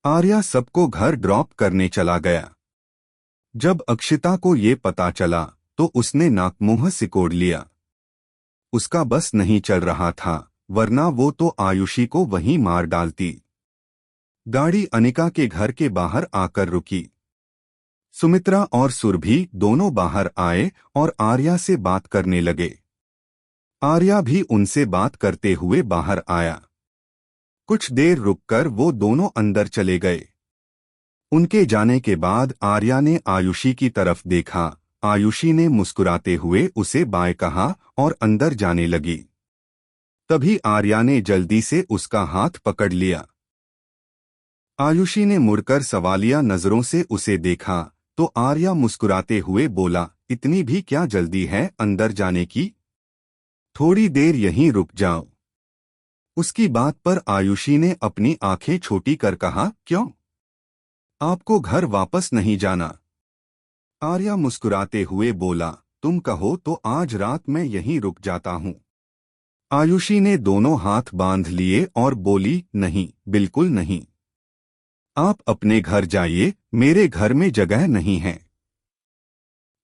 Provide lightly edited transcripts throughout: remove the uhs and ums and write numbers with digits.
आर्या सबको घर ड्रॉप करने चला गया। जब अक्षिता को ये पता चला तो उसने नाक मुंह सिकोड़ लिया। उसका बस नहीं चल रहा था, वरना वो तो आयुषी को वहीं मार डालती। गाड़ी अनिका के घर के बाहर आकर रुकी। सुमित्रा और सुरभि दोनों बाहर आए और आर्या से बात करने लगे। आर्या भी उनसे बात करते हुए बाहर आया। कुछ देर रुककर वो दोनों अंदर चले गए। उनके जाने के बाद आर्या ने आयुषी की तरफ देखा। आयुषी ने मुस्कुराते हुए उसे बाय कहा और अंदर जाने लगी। तभी आर्या ने जल्दी से उसका हाथ पकड़ लिया। आयुषी ने मुड़कर सवालिया नजरों से उसे देखा तो आर्या मुस्कुराते हुए बोला, इतनी भी क्या जल्दी है अंदर जाने की? थोड़ी देर यहीं रुक जाओ। उसकी बात पर आयुषी ने अपनी आंखें छोटी कर कहा, क्यों? आपको घर वापस नहीं जाना? आर्या मुस्कुराते हुए बोला, तुम कहो तो आज रात मैं यहीं रुक जाता हूँ। आयुषी ने दोनों हाथ बांध लिए और बोली, नहीं, बिल्कुल नहीं। आप अपने घर जाइए, मेरे घर में जगह नहीं है।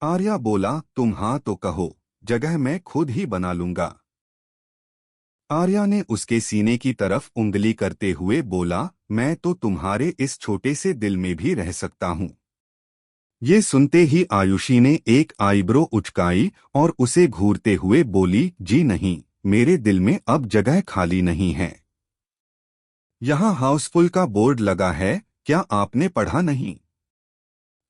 आर्या बोला, तुम हाँ तो कहो, जगह मैं खुद ही बना लूंगा। आर्या ने उसके सीने की तरफ उंगली करते हुए बोला, मैं तो तुम्हारे इस छोटे से दिल में भी रह सकता हूँ। ये सुनते ही आयुषी ने एक आईब्रो उचकाई और उसे घूरते हुए बोली, जी नहीं, मेरे दिल में अब जगह खाली नहीं है। यहाँ हाउसफुल का बोर्ड लगा है, क्या आपने पढ़ा नहीं?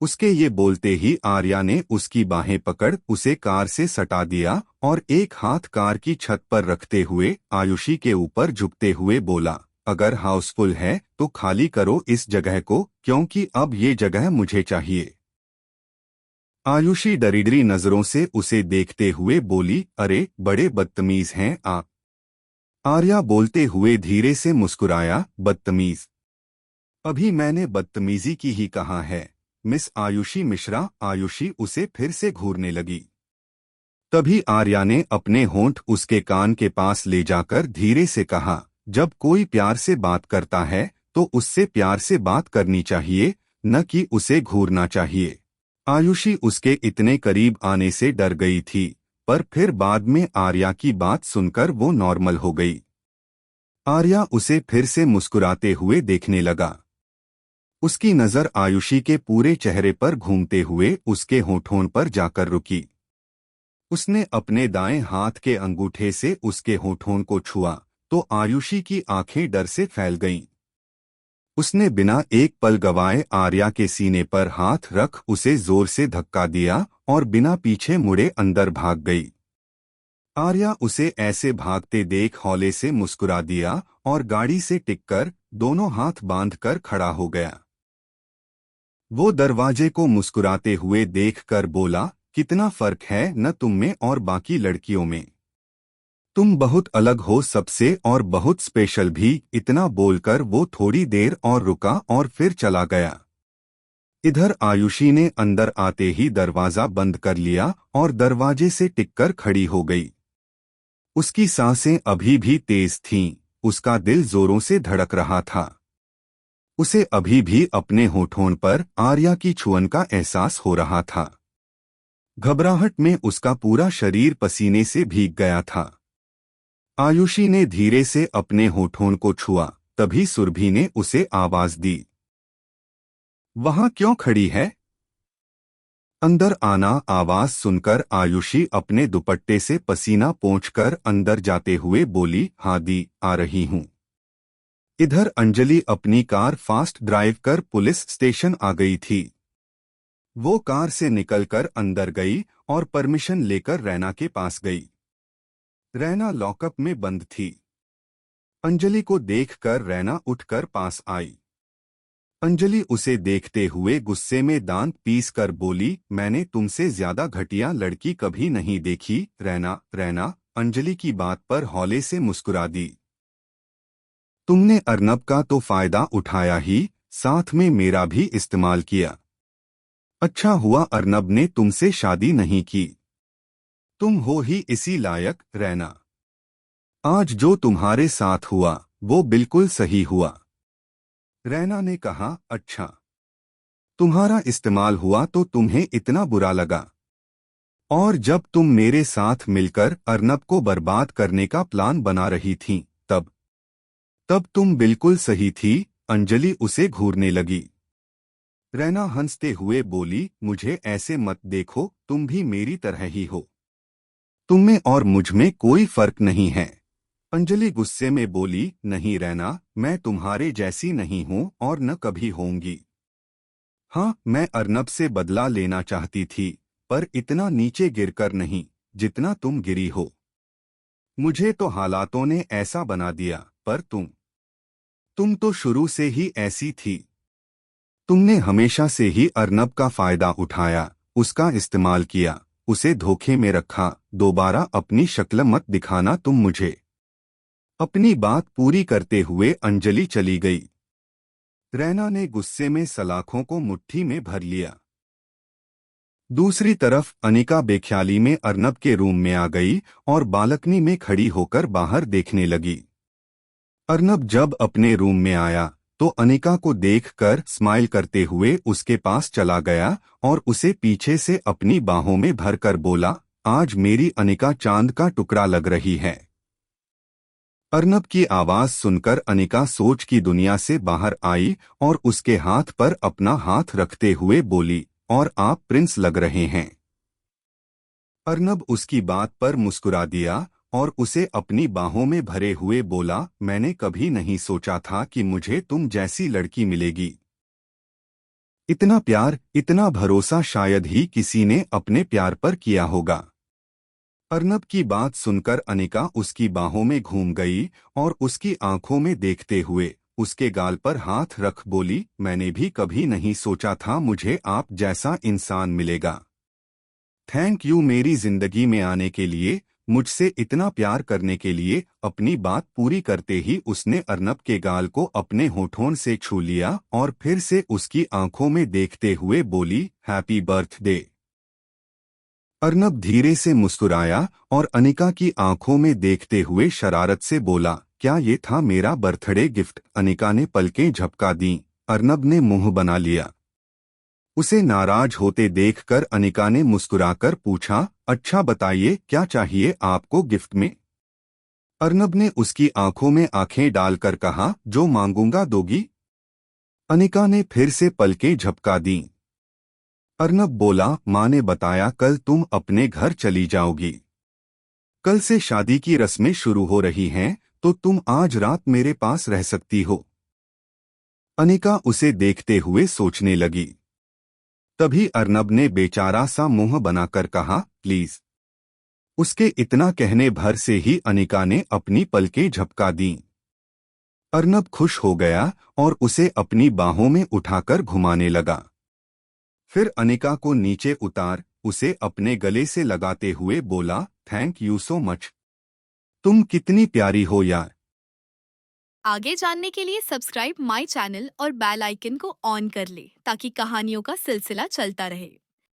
उसके ये बोलते ही आर्या ने उसकी बाहें पकड़ उसे कार से सटा दिया और एक हाथ कार की छत पर रखते हुए आयुषी के ऊपर झुकते हुए बोला, अगर हाउसफुल है तो खाली करो इस जगह को, क्योंकि अब ये जगह मुझे चाहिए। आयुषी डरीडरी नजरों से उसे देखते हुए बोली, अरे बड़े बदतमीज हैं आप। आर्या बोलते हुए धीरे से मुस्कुराया, बदतमीज? अभी मैंने बदतमीजी की ही कहा है, मिस आयुषी मिश्रा। आयुषी उसे फिर से घूरने लगी। तभी आर्या ने अपने होंठ उसके कान के पास ले जाकर धीरे से कहा, जब कोई प्यार से बात करता है तो उससे प्यार से बात करनी चाहिए, न कि उसे घूरना चाहिए। आयुषी उसके इतने करीब आने से डर गई थी, पर फिर बाद में आर्या की बात सुनकर वो नॉर्मल हो गई। आर्या उसे फिर से मुस्कुराते हुए देखने लगा। उसकी नजर आयुषी के पूरे चेहरे पर घूमते हुए उसके होठों पर जाकर रुकी। उसने अपने दाएं हाथ के अंगूठे से उसके होठों को छुआ तो आयुषी की आंखें डर से फैल गईं। उसने बिना एक पल गवाए आर्या के सीने पर हाथ रख उसे जोर से धक्का दिया और बिना पीछे मुड़े अंदर भाग गई। आर्या उसे ऐसे भागते देख हौले से मुस्कुरा दिया और गाड़ी से टिककर दोनों हाथ बांधकर खड़ा हो गया। वो दरवाजे को मुस्कुराते हुए देखकर बोला, कितना फर्क है न तुम में और बाकी लड़कियों में। तुम बहुत अलग हो सबसे और बहुत स्पेशल भी। इतना बोलकर वो थोड़ी देर और रुका और फिर चला गया। इधर आयुषी ने अंदर आते ही दरवाजा बंद कर लिया और दरवाजे से टिककर खड़ी हो गई। उसकी सांसें अभी भी तेज थीं, उसका दिल जोरों से धड़क रहा था। उसे अभी भी अपने होठों पर आर्या की छुअन का एहसास हो रहा था। घबराहट में उसका पूरा शरीर पसीने से भीग गया था। आयुषी ने धीरे से अपने होठों को छुआ, तभी सुरभि ने उसे आवाज दी, वहां क्यों खड़ी है? अंदर आना। आवाज सुनकर आयुषी अपने दुपट्टे से पसीना पोंछकर अंदर जाते हुए बोली, हाँ दी, आ रही हूं। इधर अंजलि अपनी कार फास्ट ड्राइव कर पुलिस स्टेशन आ गई थी। वो कार से निकलकर अंदर गई और परमिशन लेकर रैना के पास गई। रैना लॉकअप में बंद थी। अंजलि को देखकर रैना उठकर पास आई। अंजलि उसे देखते हुए गुस्से में दांत पीस कर बोली, मैंने तुमसे ज्यादा घटिया लड़की कभी नहीं देखी। रैना अंजलि की बात पर हौले से मुस्कुरा दी। तुमने अर्नब का तो फायदा उठाया ही, साथ में मेरा भी इस्तेमाल किया। अच्छा हुआ अर्नब ने तुमसे शादी नहीं की। तुम हो ही इसी लायक। रैना, आज जो तुम्हारे साथ हुआ वो बिल्कुल सही हुआ। रैना ने कहा, अच्छा, तुम्हारा इस्तेमाल हुआ तो तुम्हें इतना बुरा लगा। और जब तुम मेरे साथ मिलकर अर्नब को बर्बाद करने का प्लान बना रही थीं, तब तब तुम बिल्कुल सही थी। अंजलि उसे घूरने लगी। रैना हंसते हुए बोली, मुझे ऐसे मत देखो, तुम भी मेरी तरह ही हो। तुम में और मुझ में कोई फर्क नहीं है। अंजलि गुस्से में बोली, नहीं रैना, मैं तुम्हारे जैसी नहीं हूं और न कभी होंगी। हाँ, मैं अर्नब से बदला लेना चाहती थी, पर इतना नीचे गिरकर नहीं जितना तुम गिरी हो। मुझे तो हालातों ने ऐसा बना दिया, पर तुम तो शुरू से ही ऐसी थी। तुमने हमेशा से ही अर्नब का फायदा उठाया, उसका इस्तेमाल किया, उसे धोखे में रखा। दोबारा अपनी शक्ल मत दिखाना तुम मुझे। अपनी बात पूरी करते हुए अंजलि चली गई। रैना ने गुस्से में सलाखों को मुट्ठी में भर लिया। दूसरी तरफ अनिका बेख्याली में अर्नब के रूम में आ गई और बालकनी में खड़ी होकर बाहर देखने लगी। अर्नब जब अपने रूम में आया तो अनिका को देखकर स्माइल करते हुए उसके पास चला गया और उसे पीछे से अपनी बाहों में भरकर बोला, आज मेरी अनिका चांद का टुकड़ा लग रही है। अर्नब की आवाज सुनकर अनिका सोच की दुनिया से बाहर आई और उसके हाथ पर अपना हाथ रखते हुए बोली, और आप प्रिंस लग रहे हैं। अर्नब उसकी बात पर मुस्कुरा दिया और उसे अपनी बाहों में भरे हुए बोला, मैंने कभी नहीं सोचा था कि मुझे तुम जैसी लड़की मिलेगी। इतना प्यार, इतना भरोसा शायद ही किसी ने अपने प्यार पर किया होगा। अर्नब की बात सुनकर अनिका उसकी बाहों में घूम गई और उसकी आंखों में देखते हुए उसके गाल पर हाथ रख बोली, मैंने भी कभी नहीं सोचा था मुझे आप जैसा इंसान मिलेगा। थैंक यू मेरी जिंदगी में आने के लिए, मुझसे इतना प्यार करने के लिए। अपनी बात पूरी करते ही उसने अर्नब के गाल को अपने होठों से छू लिया और फिर से उसकी आंखों में देखते हुए बोली, हैप्पी बर्थडे। अर्नब धीरे से मुस्कुराया और अनिका की आंखों में देखते हुए शरारत से बोला, क्या ये था मेरा बर्थडे गिफ्ट? अनिका ने पलकें झपका दी। अर्नब ने मुंह बना लिया। उसे नाराज होते देखकर अनिका ने मुस्कुराकर पूछा, अच्छा बताइए, क्या चाहिए आपको गिफ्ट में? अर्नब ने उसकी आंखों में आंखें डालकर कहा, जो मांगूंगा दोगी? अनिका ने फिर से पलकें झपका दी। अर्नब बोला, माँ ने बताया कल तुम अपने घर चली जाओगी। कल से शादी की रस्में शुरू हो रही हैं, तो तुम आज रात मेरे पास रह सकती हो। अनिका उसे देखते हुए सोचने लगी। तभी अर्नब ने बेचारा सा मुंह बनाकर कहा, प्लीज। उसके इतना कहने भर से ही अनिका ने अपनी पलकें झपका दी। अर्नब खुश हो गया और उसे अपनी बाहों में उठाकर घुमाने लगा। फिर अनिका को नीचे उतार उसे अपने गले से लगाते हुए बोला, थैंक यू सो मच। तुम कितनी प्यारी हो यार। आगे जानने के लिए सब्सक्राइब माय चैनल और बेल आइकन को ऑन कर ले ताकि कहानियों का सिलसिला चलता रहे।